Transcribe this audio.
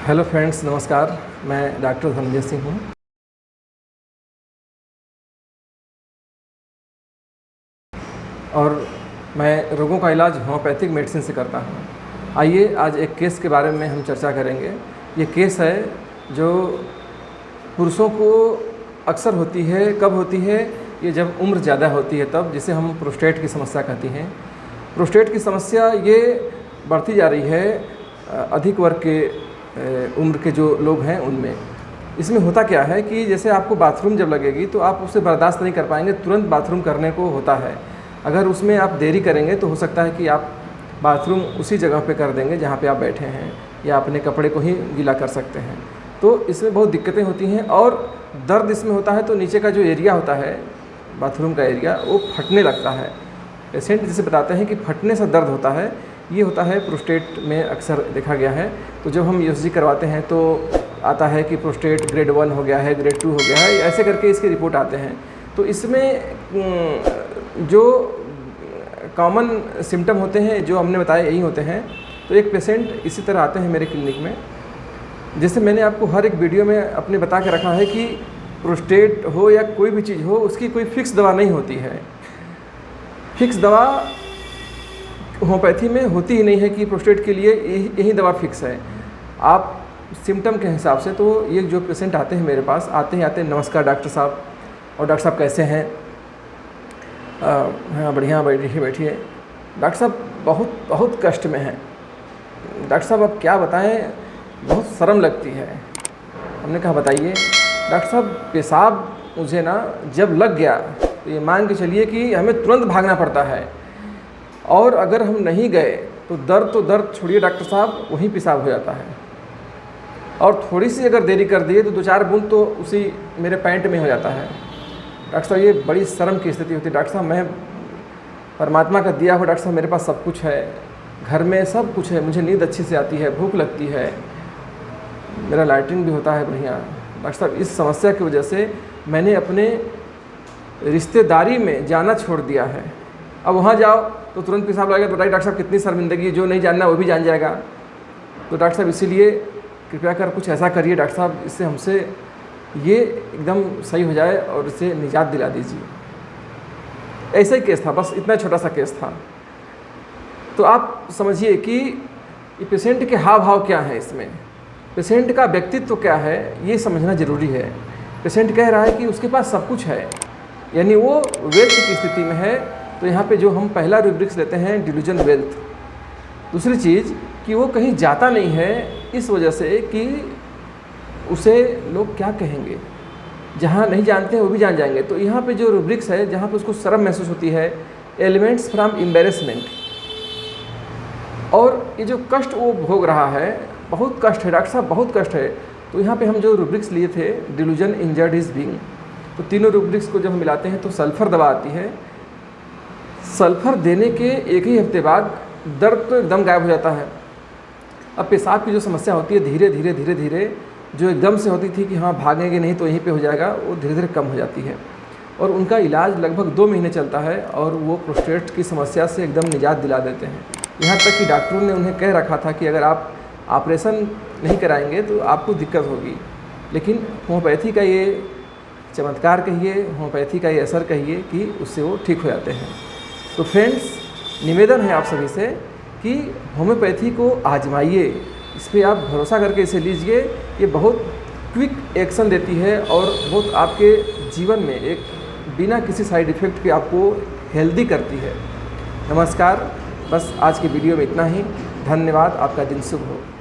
Hello friends, नमस्कार। मैं doctor Dhananjay Singh हूँ और मैं रोगों का इलाज होम्योपैथिक मेडिसिन से करता हूँ। आइए आज एक केस के बारे में हम चर्चा करेंगे। ये केस है जो पुरुषों को अक्सर होती है। कब होती है? ये जब उम्र ज़्यादा होती है तब, जिसे हम प्रोस्टेट की समस्या कहती हैं। प्रोस्टेट की समस्या ये बढ़ती जा रही है अधिक वर्ग के उम्र के जो लोग हैं उनमें। इसमें होता क्या है कि जैसे आपको बाथरूम जब लगेगी तो आप उसे बर्दाश्त नहीं कर पाएंगे, तुरंत बाथरूम करने को होता है। अगर उसमें आप देरी करेंगे तो हो सकता है कि आप बाथरूम उसी जगह पे कर देंगे जहाँ पे आप बैठे हैं, या अपने कपड़े को ही गीला कर सकते हैं। तो इसमें बहुत दिक्कतें होती हैं और दर्द इसमें होता है तो नीचे का जो एरिया होता है, बाथरूम का एरिया, वो फटने लगता है। पेशेंट जिसे बताते हैं कि फटने से दर्द होता है, ये होता है प्रोस्टेट में अक्सर देखा गया है। तो जब हम यूएसजी करवाते हैं तो आता है कि प्रोस्टेट ग्रेड 1 हो गया है, ग्रेड 2 हो गया है, ऐसे करके इसकी रिपोर्ट आते हैं। तो इसमें जो कॉमन सिम्टम होते हैं जो हमने बताए यही होते हैं। तो एक पेशेंट इसी तरह आते हैं मेरे क्लिनिक में। जैसे मैंने आपको हर एक वीडियो में अपने बता के रखा है कि प्रोस्टेट हो या कोई भी चीज़ हो, उसकी कोई फिक्स दवा नहीं होती है। फिक्स दवा होम्योपैथी में होती ही नहीं है कि प्रोस्टेट के लिए यही दवा फिक्स है। आप सिम्टम के हिसाब से, तो ये जो पेशेंट आते हैं मेरे पास, आते हैं नमस्कार डॉक्टर साहब, और डॉक्टर साहब कैसे हैं? हाँ बढ़िया, बैठिए। डॉक्टर साहब बहुत कष्ट में हैं। डॉक्टर साहब अब क्या बताएं, बहुत शर्म लगती है। हमने कहा बताइए। डॉक्टर साहब पेशाब मुझे ना जब लग गया तो ये मान के चलिए कि हमें तुरंत भागना पड़ता है, और अगर हम नहीं गए तो दर्द छोड़िए डॉक्टर साहब, वहीं पेशाब हो जाता है। और थोड़ी सी अगर देरी कर दिए तो 2-4 बूंद तो उसी मेरे पैंट में हो जाता है। डॉक्टर साहब ये बड़ी शर्म की स्थिति होती है। डॉक्टर साहब मैं परमात्मा का दिया हुआ, डॉक्टर साहब मेरे पास सब कुछ है, घर में सब कुछ है, मुझे नींद अच्छी से आती है, भूख लगती है, मेरा लैट्रिन भी होता है बढ़िया। डॉक्टर साहब इस समस्या की वजह से मैंने अपने रिश्तेदारी में जाना छोड़ दिया है। अब वहाँ जाओ तो तुरंत पेशाब लगेगा, तो डॉक्टर साहब कितनी शर्मिंदगी, जो नहीं जानना वो भी जान जाएगा। तो डॉक्टर साहब इसीलिए कृपया कर कुछ ऐसा करिए डॉक्टर साहब, इससे हमसे ये एकदम सही हो जाए और इसे निजात दिला दीजिए। ऐसा ही केस था, बस इतना छोटा सा केस था। तो आप समझिए कि ये पेशेंट के हाव भाव क्या है, इसमें पेशेंट का व्यक्तित्व क्या है, ये समझना ज़रूरी है। पेशेंट कह रहा है कि उसके पास सब कुछ है, यानी वो वेल्थ की स्थिति में है। तो यहाँ पे जो हम पहला रूब्रिक्स लेते हैं डिल्यूजन वेल्थ। दूसरी चीज़ कि वो कहीं जाता नहीं है इस वजह से कि उसे लोग क्या कहेंगे, जहाँ नहीं जानते हैं वो भी जान जाएंगे। तो यहाँ पे जो रूब्रिक्स है, जहाँ पे उसको शर्म महसूस होती है, एलिमेंट्स फ्रॉम एम्बेरसमेंट, और ये जो कष्ट वो भोग रहा है, बहुत कष्ट है डॉक्टर साहब, बहुत कष्ट है। तो यहाँ पे हम जो रूब्रिक्स लिए थे, डिल्यूजन इंजर्ड इज बीइंग, तो तीनों रूब्रिक्स को जब हम मिलाते हैं तो सल्फ़र दवा आती है। सल्फ़र देने के एक ही हफ्ते बाद दर्द तो एकदम गायब हो जाता है। अब पेशाब की जो समस्या होती है, धीरे धीरे जो एकदम से होती थी कि हाँ भागेंगे नहीं तो यहीं पे हो जाएगा, वो धीरे धीरे कम हो जाती है। और उनका इलाज लगभग 2 महीने चलता है और वो प्रोस्टेट की समस्या से एकदम निजात दिला देते हैं। यहाँ तक कि डॉक्टरों ने उन्हें कह रखा था कि अगर आप ऑपरेशन नहीं कराएंगे तो आपको दिक्कत होगी। लेकिन होम्योपैथी का ये चमत्कार कहिए, होम्योपैथी का ये असर कहिए कि उससे वो ठीक हो जाते हैं। तो फ्रेंड्स, निवेदन है आप सभी से कि होम्योपैथी को आजमाइए, इस पर आप भरोसा करके इसे लीजिए। ये बहुत क्विक एक्शन देती है और बहुत आपके जीवन में एक बिना किसी साइड इफ़ेक्ट के आपको हेल्दी करती है। नमस्कार, बस आज की वीडियो में इतना ही। धन्यवाद, आपका दिन शुभ हो।